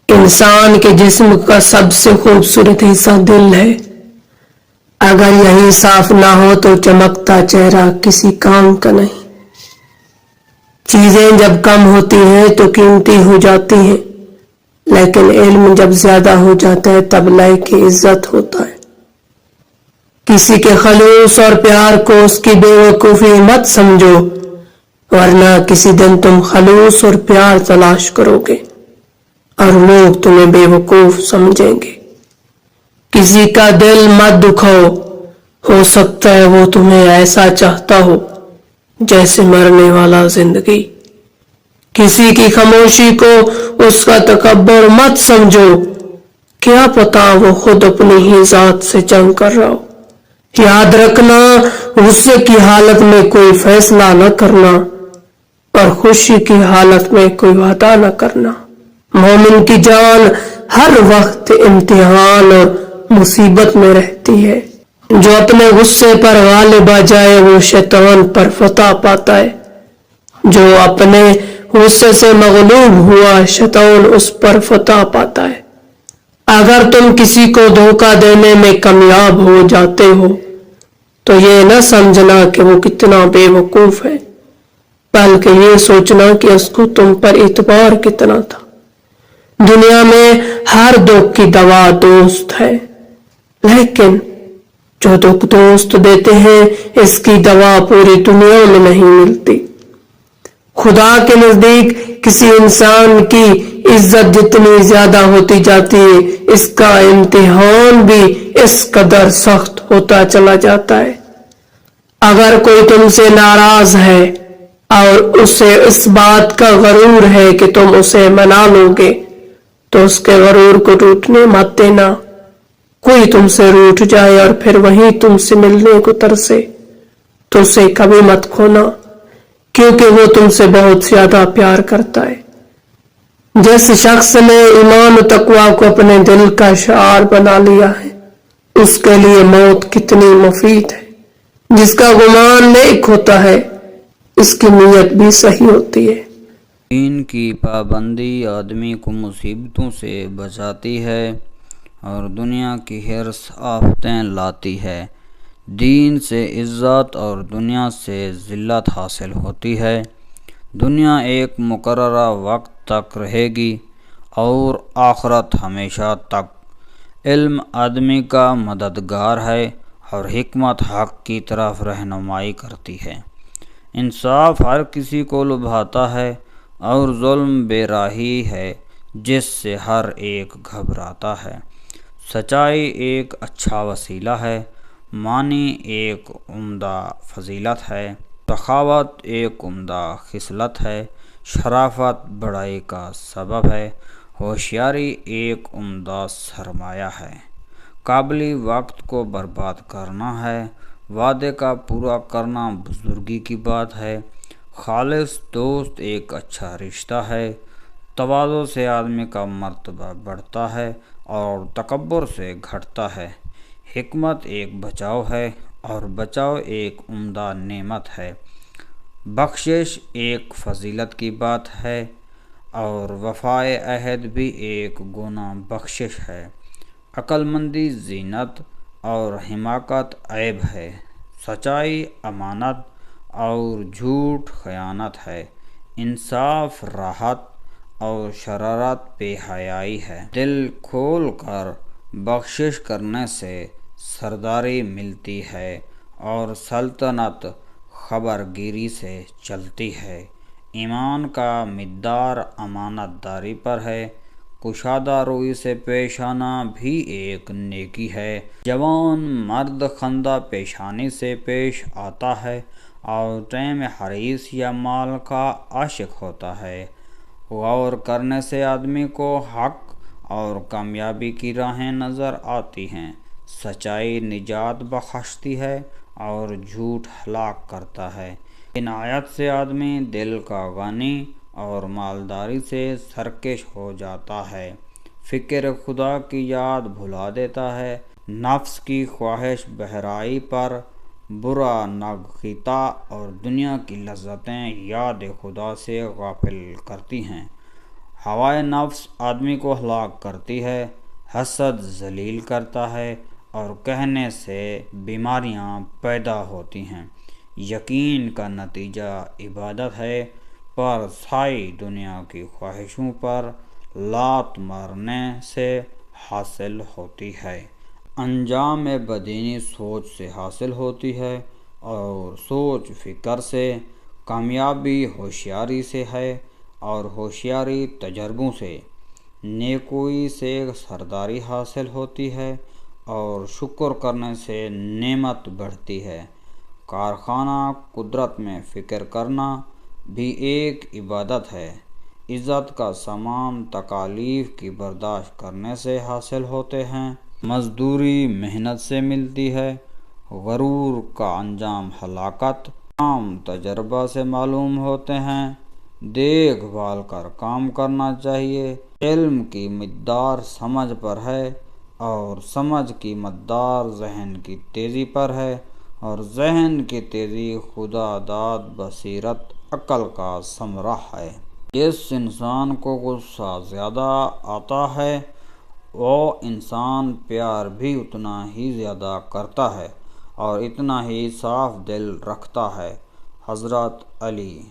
انسان کے جسم کا سب سے خوبصورت حصہ دل ہے۔ اگر یہی صاف نہ ہو تو چمکتا چہرہ کسی کام کا نہیں۔ چیزیں جب کم ہوتی ہیں تو قیمتی ہو جاتی ہیں، لیکن علم جب زیادہ ہو جاتا ہے تب لائق عزت ہوتا ہے۔ کسی کے خلوص اور پیار کو اس کی بے وقوفی مت سمجھو، ورنہ کسی دن تم خلوص اور پیار تلاش کرو گے اور لوگ تمہیں بے وقوف سمجھیں گے۔ کسی کا دل مت دکھاؤ، ہو سکتا ہے وہ تمہیں ایسا چاہتا ہو جیسے مرنے والا زندگی۔ کسی کی خاموشی کو اس کا تکبر مت سمجھو، کیا پتا وہ خود اپنی ہی ذات سے جنگ کر رہا ہو۔ یاد رکھنا، غصے کی حالت میں کوئی فیصلہ نہ کرنا اور خوشی کی حالت میں کوئی وعدہ نہ کرنا۔ مومن کی جان ہر وقت امتحان اور مصیبت میں رہتی ہے۔ جو اپنے غصے پر غالب آ جائے وہ شیطان پر فتح پاتا ہے، جو اپنے غصے سے مغلوب ہوا شیطان اس پر فتح پاتا ہے۔ اگر تم کسی کو دھوکہ دینے میں کامیاب ہو جاتے ہو تو یہ نہ سمجھنا کہ وہ کتنا بے وقوف ہے، بلکہ یہ سوچنا کہ اس کو تم پر اعتبار کتنا تھا۔ دنیا میں ہر دکھ کی دوا دوست ہے، لیکن جو دکھ دوست دیتے ہیں اس کی دوا پوری دنیا میں نہیں ملتی۔ خدا کے نزدیک کسی انسان کی عزت جتنی زیادہ ہوتی جاتی ہے اس کا امتحان بھی اس قدر سخت ہوتا چلا جاتا ہے۔ اگر کوئی تم سے ناراض ہے اور اسے اس بات کا غرور ہے کہ تم اسے منا لو گے تو اس کے غرور کو ٹوٹنے مت دینا۔ کوئی تم سے روٹھ جائے اور پھر وہیں تم سے ملنے کو ترسے تو اسے کبھی مت کھونا، کیونکہ وہ تم سے بہت زیادہ پیار کرتا ہے۔ جس شخص نے ایمان و تقوی کو اپنے دل کا شعار بنا لیا ہے اس کے لیے موت کتنی مفید ہے۔ جس کا گمان نیک ہوتا ہے اس کی نیت بھی صحیح ہوتی ہے۔ دین کی پابندی آدمی کو مصیبتوں سے بچاتی ہے اور دنیا کی حرص آفتیں لاتی ہے۔ دین سے عزت اور دنیا سے ذلت حاصل ہوتی ہے۔ دنیا ایک مقررہ وقت تک رہے گی اور آخرت ہمیشہ تک۔ علم آدمی کا مددگار ہے اور حکمت حق کی طرف رہنمائی کرتی ہے۔ انصاف ہر کسی کو لبھاتا ہے اور ظلم بے راہی ہے جس سے ہر ایک گھبراتا ہے۔ سچائی ایک اچھا وسیلہ ہے، معنی ایک عمدہ فضیلت ہے، سخاوت ایک عمدہ خصلت ہے، شرافت بڑائی کا سبب ہے، ہوشیاری ایک عمدہ سرمایہ ہے، قابلی وقت کو برباد کرنا ہے، وعدے کا پورا کرنا بزرگی کی بات ہے، خالص دوست ایک اچھا رشتہ ہے، تواضع سے آدمی کا مرتبہ بڑھتا ہے اور تکبر سے گھٹتا ہے، حکمت ایک بچاؤ ہے اور بچاؤ ایک عمدہ نعمت ہے، بخشش ایک فضیلت کی بات ہے اور وفائے عہد بھی ایک گناہ بخشش ہے، عقل مندی زینت اور حماقت عیب ہے، سچائی امانت اور جھوٹ خیانت ہے، انصاف راحت اور شرارت بے حیائی ہے، دل کھول کر بخشش کرنے سے سرداری ملتی ہے اور سلطنت خبر گیری سے چلتی ہے، ایمان کا مقدار امانت داری پر ہے، کشادہ روی سے پیش آنا بھی ایک نیکی ہے، جوان مرد خندہ پیشانی سے پیش آتا ہے اور ٹیم حریص یا مال کا عاشق ہوتا ہے۔ غور کرنے سے آدمی کو حق اور کامیابی کی راہیں نظر آتی ہیں، سچائی نجات بخشتی ہے اور جھوٹ ہلاک کرتا ہے، عنایت سے آدمی دل کا غنی اور مالداری سے سرکش ہو جاتا ہے، فکر خدا کی یاد بھلا دیتا ہے، نفس کی خواہش بہرائی پر برا ناگزیتا اور دنیا کی لذتیں یاد خدا سے غافل کرتی ہیں، ہوائے نفس آدمی کو ہلاک کرتی ہے، حسد ذلیل کرتا ہے اور کہنے سے بیماریاں پیدا ہوتی ہیں۔ یقین کا نتیجہ عبادت ہے، پر ساری دنیا کی خواہشوں پر لات مارنے سے حاصل ہوتی ہے۔ انجام بدینی سوچ سے حاصل ہوتی ہے، اور سوچ فکر سے۔ کامیابی ہوشیاری سے ہے، اور ہوشیاری تجربوں سے۔ نیکوئی سے سرداری حاصل ہوتی ہے، اور شکر کرنے سے نعمت بڑھتی ہے۔ کارخانہ قدرت میں فکر کرنا بھی ایک عبادت ہے۔ عزت کا سامان تکالیف کی برداشت کرنے سے حاصل ہوتے ہیں۔ مزدوری محنت سے ملتی ہے۔ غرور کا انجام ہلاکت۔ کام تجربہ سے معلوم ہوتے ہیں۔ دیکھ بھال کر کام کرنا چاہیے۔ علم کی مقدار سمجھ پر ہے، اور سمجھ کی مقدار ذہن کی تیزی پر ہے، اور ذہن کی تیزی خدا داد بصیرت عقل کا ثمرہ ہے۔ جس انسان کو غصہ زیادہ آتا ہے، وہ انسان پیار بھی اتنا ہی زیادہ کرتا ہے اور اتنا ہی صاف دل رکھتا ہے۔ حضرت علی